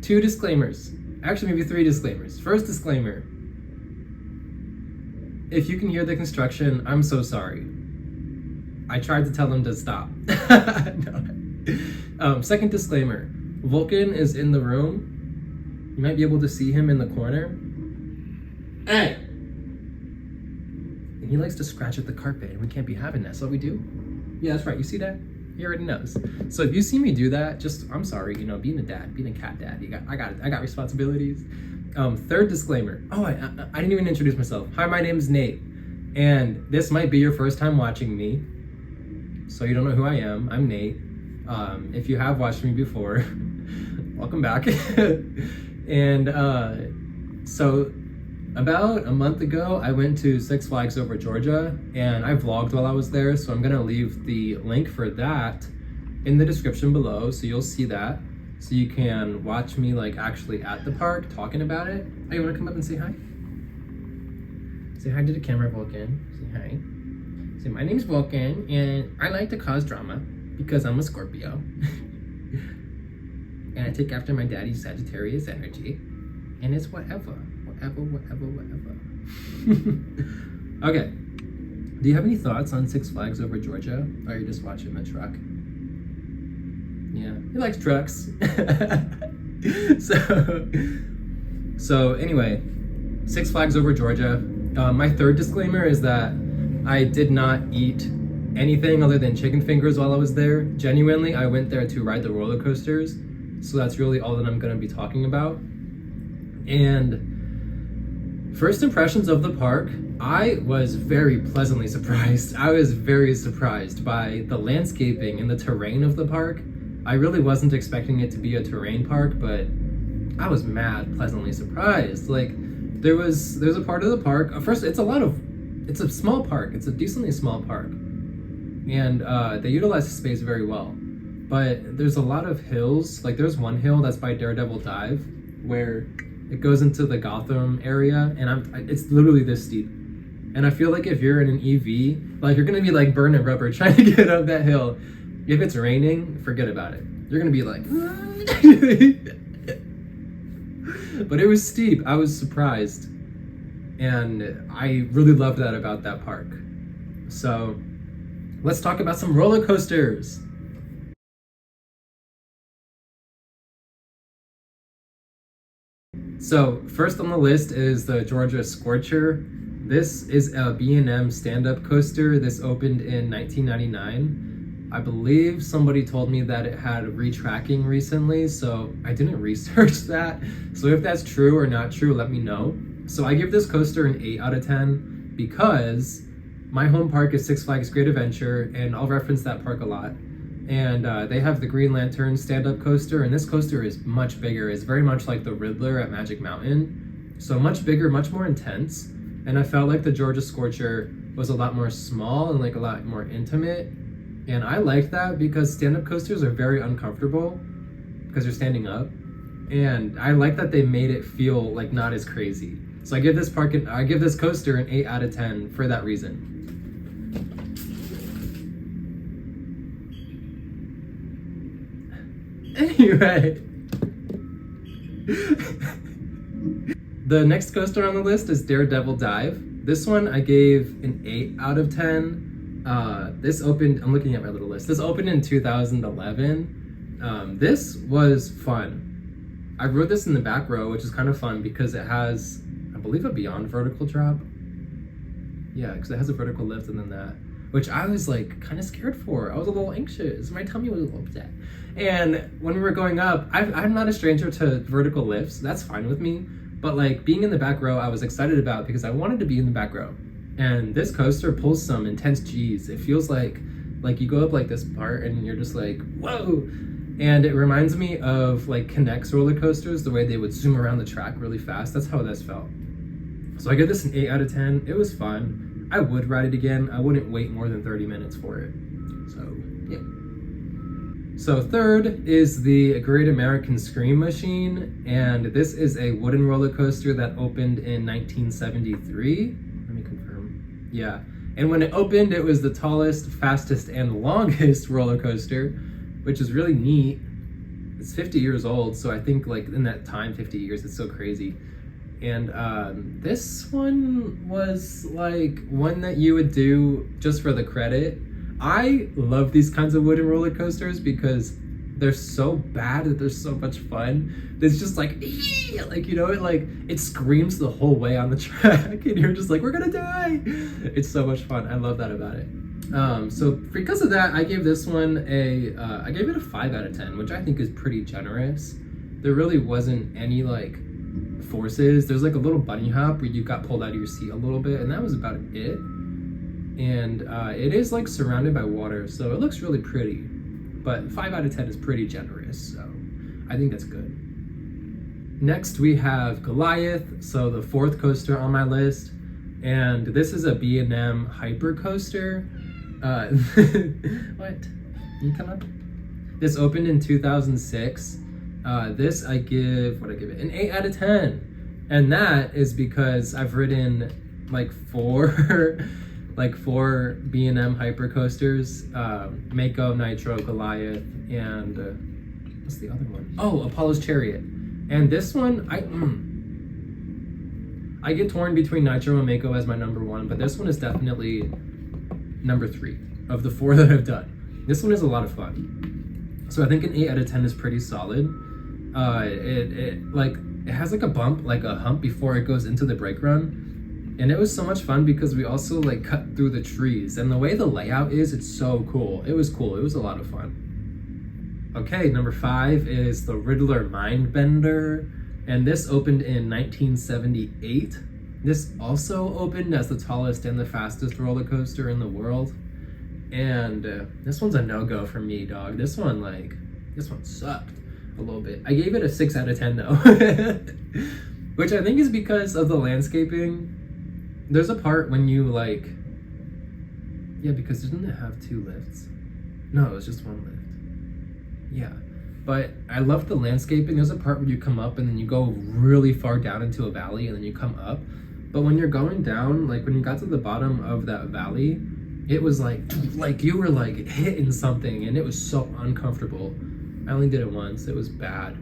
2 disclaimers. Actually, maybe 3 disclaimers. First disclaimer. If you can hear the construction, I'm so sorry. I tried to tell them to stop. No. Second disclaimer. Vulcan is in the room. You might be able to see him in the corner. Hey! And he likes to scratch at the carpet, and we can't be having that. So what we do? Yeah, that's right. You see that? He already knows. So if you see me do that, I'm sorry. You know, being a dad, being a cat dad, I got responsibilities. Third disclaimer. Oh, I didn't even introduce myself. Hi, my name is Nate, and this might be your first time watching me, so you don't know who I am. I'm Nate. If you have watched me before, welcome back. And so about a month ago, I went to Six Flags Over Georgia, and I vlogged while I was there, so I'm gonna leave the link for that in the description below, so you'll see that. So you can watch me like actually at the park talking about it. Oh, you wanna come up and say hi? Say hi to the camera, Vulcan. Say hi. Say, my name's Vulcan, and I like to cause drama because I'm a Scorpio. And I take after my daddy's Sagittarius energy. And it's whatever. Okay. Do you have any thoughts on Six Flags Over Georgia? Or are you just watching the truck? Yeah, he likes trucks. So anyway, Six Flags Over Georgia. My third disclaimer is that I did not eat anything other than chicken fingers while I was there. Genuinely, I went there to ride the roller coasters. So that's really all that I'm going to be talking about. And first impressions of the park, I was very pleasantly surprised. I was very surprised by the landscaping and the terrain of the park. I really wasn't expecting it to be a terrain park, but I was mad pleasantly surprised. Like, there's a part of the park. First, it's a small park. It's a decently small park. And they utilize the space very well. But there's a lot of hills. Like, there's one hill that's by Daredevil Dive where it goes into the Gotham area, and it's literally this steep. And I feel like if you're in an EV, like, you're gonna be like burning rubber trying to get up that hill. If it's raining, forget about it. You're gonna be like, but it was steep. I was surprised, and I really loved that about that park. So let's talk about some roller coasters. So first on the list is the Georgia Scorcher. This is a B&M stand-up coaster. This opened in 1999. I believe somebody told me that it had retracking recently, so I didn't research that. So if that's true or not true, let me know. So I give this coaster an 8 out of 10 because my home park is Six Flags Great Adventure, and I'll reference that park a lot. And they have the Green Lantern stand-up coaster, and this coaster is much bigger. It's very much like the Riddler at Magic Mountain. So much bigger, much more intense. And I felt like the Georgia Scorcher was a lot more small and like a lot more intimate. And I liked that because stand-up coasters are very uncomfortable because you're standing up. And I like that they made it feel like not as crazy. So I give this coaster an 8 out of 10 for that reason. Anyway, the next coaster on the list is Daredevil Dive. This one I gave an 8 out of 10. This opened, I'm looking at my little list. This opened in 2011. This was fun. I rode this in the back row, which is kind of fun because it has, I believe, a beyond vertical drop. Yeah, because it has a vertical lift and then that, which I was like kind of scared for. I was a little anxious. My tummy was a little upset. And when we were going up, I'm not a stranger to vertical lifts. That's fine with me. But like being in the back row, I was excited about because I wanted to be in the back row. And this coaster pulls some intense G's. It feels like you go up like this part and you're just like, whoa. And it reminds me of like Connect's roller coasters, the way they would zoom around the track really fast. That's how this felt. So I give this an 8 out of 10. It was fun. I would ride it again. I wouldn't wait more than 30 minutes for it. So, yeah. So third is the Great American Scream Machine, and this is a wooden roller coaster that opened in 1973. Let me confirm. Yeah. And when it opened, it was the tallest, fastest, and longest roller coaster, which is really neat. It's 50 years old, so I think like in that time, 50 years, it's so crazy. And this one was like one that you would do just for the credit. I love these kinds of wooden roller coasters because they're so bad that they're so much fun. It's just like, like, you know, it screams the whole way on the track and you're just like, we're gonna die. It's so much fun. I love that about it. So because of that, I gave this one I gave it a 5 out of 10, which I think is pretty generous. There really wasn't any like forces. There's like a little bunny hop where you got pulled out of your seat a little bit, and that was about it. And it is like surrounded by water, so it looks really pretty, but 5 out of 10 is pretty generous, so I think that's good. Next we have Goliath, so the 4th coaster on my list, and this is a B&M hyper coaster. What? You come up? This opened in 2006. This I give it? An 8 out of 10. And that is because I've ridden like four B&M hyper coasters, Mako, Nitro, Goliath, and what's the other one? Oh, Apollo's Chariot. And this one, I get torn between Nitro and Mako as my number 1, but this one is definitely number 3 of the 4 that I've done. This one is a lot of fun. So I think an 8 out of 10 is pretty solid. It has like a bump, like a hump before it goes into the brake run. And it was so much fun because we also like cut through the trees, and the way the layout is, it's so cool. It was cool. It was a lot of fun. Okay, number 5 is the Riddler Mindbender, and this opened in 1978. This also opened as the tallest and the fastest roller coaster in the world. And this one's a no-go for me, dog. This one sucked a little bit. I gave it a 6 out of 10 though, which I think is because of the landscaping. There's a part when you because didn't it have 2 lifts? No, it was just 1 lift. Yeah, but I love the landscaping. There's a part where you come up and then you go really far down into a valley and then you come up. But when you're going down, like when you got to the bottom of that valley, it was like you were like hitting something, and it was so uncomfortable. I only did it once. It was bad.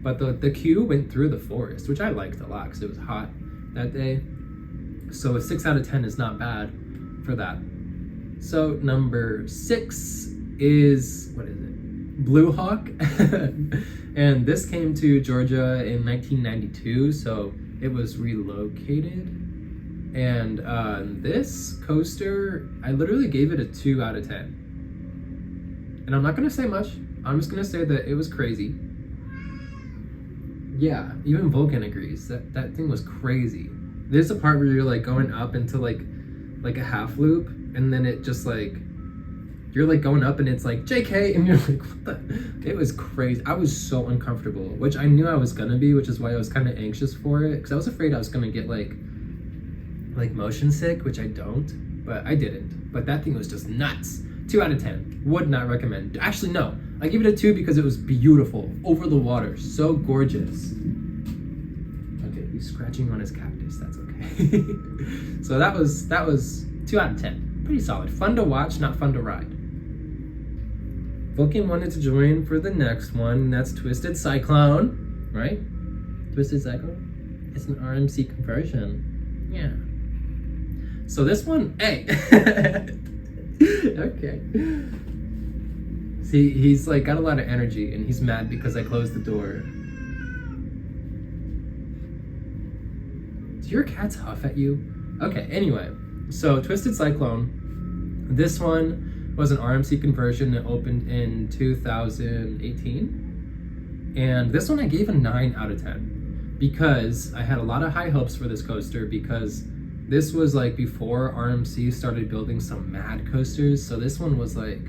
But the queue went through the forest, which I liked a lot because it was hot that day. So a 6 out of 10 is not bad for that. So number 6 is, what is it? Blue Hawk. And this came to Georgia in 1992, so it was relocated. And this coaster, I literally gave it a 2 out of 10. And I'm not gonna say much. I'm just gonna say that it was crazy. Yeah, even Vulcan agrees. That thing was crazy. There's a part where you're like going up into like a half loop, and then it just like, you're like going up and it's like JK, and you're like, what the? It was crazy. I was so uncomfortable, which I knew I was gonna be, which is why I was kind of anxious for it, because I was afraid I was gonna get like motion sick, which I don't, but I didn't. But that thing was just nuts. 2 out of 10. Would not recommend. Actually, no. I give it a 2 because it was beautiful. Over the water. So gorgeous. Okay, he's scratching on his cactus. That's okay. So that was 2 out of 10. Pretty solid. Fun to watch, not fun to ride. Vulcan wanted to join for the next one, and that's Twisted Cyclone, right? Twisted Cyclone? It's an RMC conversion. Yeah. So this one, hey. Okay. See, he's like got a lot of energy, and he's mad because I closed the door. Do your cats huff at you? Okay, anyway. So Twisted Cyclone. This one was an RMC conversion that opened in 2018. And this one I gave a 9 out of 10 because I had a lot of high hopes for this coaster, because this was like before RMC started building some mad coasters. So this one was like,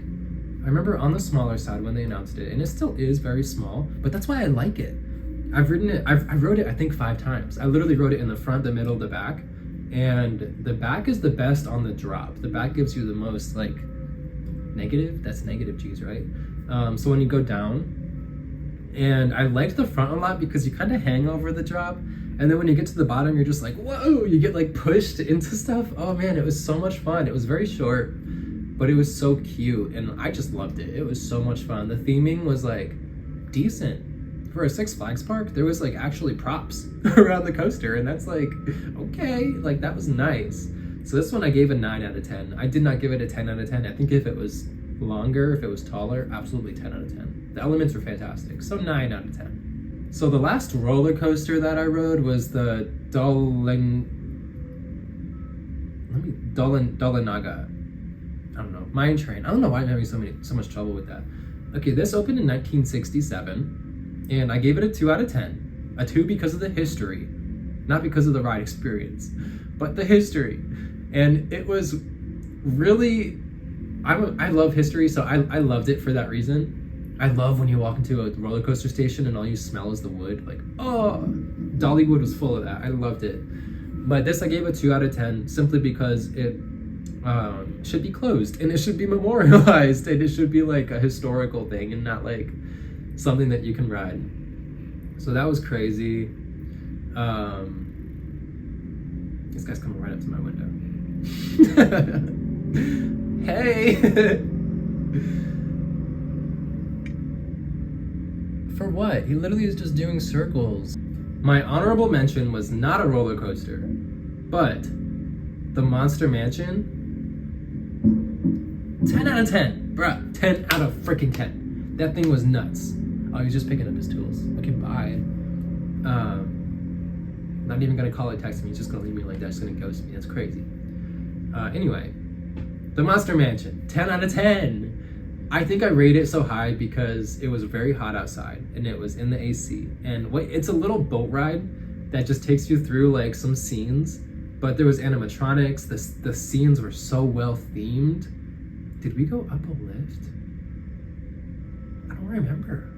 I remember on the smaller side when they announced it, and it still is very small, but that's why I like it. I've ridden it, I rode it I think 5 times. I literally rode it in the front, the middle, the back, and the back is the best on the drop. The back gives you the most like negative, that's negative G's, right? So when you go down, and I liked the front a lot because you kind of hang over the drop, and then when you get to the bottom, you're just like, whoa, you get like pushed into stuff. Oh man, it was so much fun. It was very short, but it was so cute, and I just loved it. It was so much fun. The theming was like decent. For a Six Flags park, there was like actually props around the coaster, and that's like, okay, like that was nice. So this one I gave a 9 out of 10. I did not give it a 10 out of 10. I think if it was longer, if it was taller, absolutely 10 out of 10. The elements were fantastic, so 9 out of 10. So the last roller coaster that I rode was the Naga. I don't know, mine train. I don't know why I'm having so much trouble with that. Okay, this opened in 1967, and I gave it a 2 out of 10. A 2 because of the history, not because of the ride experience, but the history. And it was really, I love history, so I loved it for that reason. I love when you walk into a roller coaster station and all you smell is the wood. Like, oh, Dollywood was full of that. I loved it. But this I gave a 2 out of 10 simply because it should be closed, and it should be memorialized, and it should be like a historical thing and not like something that you can ride. So that was crazy. This guy's coming right up to my window. Hey. For what? He literally is just doing circles. My honorable mention was not a roller coaster, but the Monster Mansion. 10 out of 10, bruh. 10 out of freaking 10. That thing was nuts. Oh, he's just picking up his tools. Okay, bye. Not even gonna call or text me. He's just gonna leave me like that. He's gonna ghost me. That's crazy. Anyway, the Monster Mansion. 10 out of 10. I think I rated it so high because it was very hot outside and it was in the AC. And it's a little boat ride that just takes you through like some scenes. But there was animatronics. The scenes were so well themed. Did we go up a lift? I don't remember.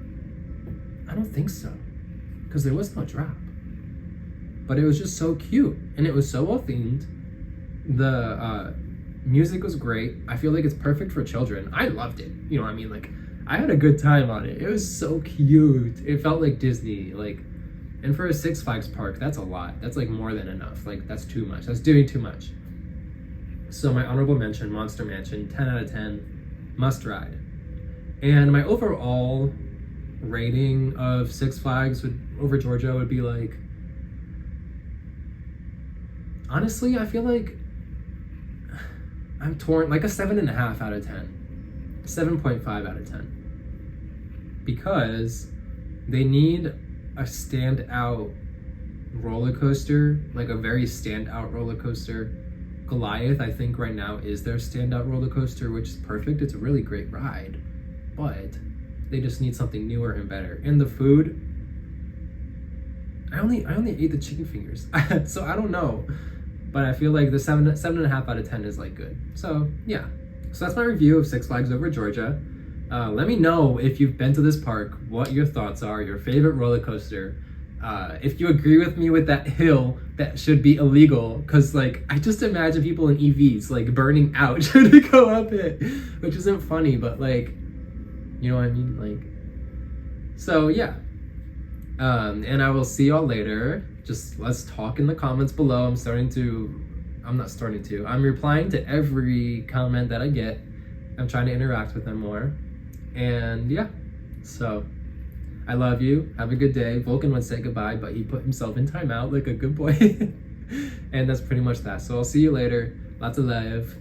I don't think so, because there was no drop. But it was just so cute, and it was so well themed. The music was great. I feel like it's perfect for children. I loved it. You know what I mean? Like, I had a good time on it. It was so cute. It felt like Disney. Like, and for a Six Flags park, that's a lot. That's like more than enough. Like, that's too much. That's doing too much. So my honorable mention, Monster Mansion, 10 out of 10, must ride. And my overall rating of Six Flags over Georgia would be like, honestly, I feel like I'm torn, like a 7.5 out of 10, 7.5 out of 10, because they need a standout roller coaster, like a very standout roller coaster. Goliath, I think right now is their standout roller coaster, which is perfect. It's a really great ride, but they just need something newer and better. And the food, I only ate the chicken fingers, so I don't know, but I feel like the 7.5 out of 10 is like good. So yeah, so that's my review of Six Flags Over Georgia. Let me know if you've been to this park, what your thoughts are, your favorite roller coaster. If you agree with me with that hill that should be illegal, because like I just imagine people in EVs like burning out trying to go up it, which isn't funny, but like, you know what I mean? Like, so yeah. And I will see y'all later. Just let's talk in the comments below. I'm replying to every comment that I get. I'm trying to interact with them more. And yeah, so I love you. Have a good day. Vulcan would say goodbye, but he put himself in timeout like a good boy. And that's pretty much that. So I'll see you later. Lots of love.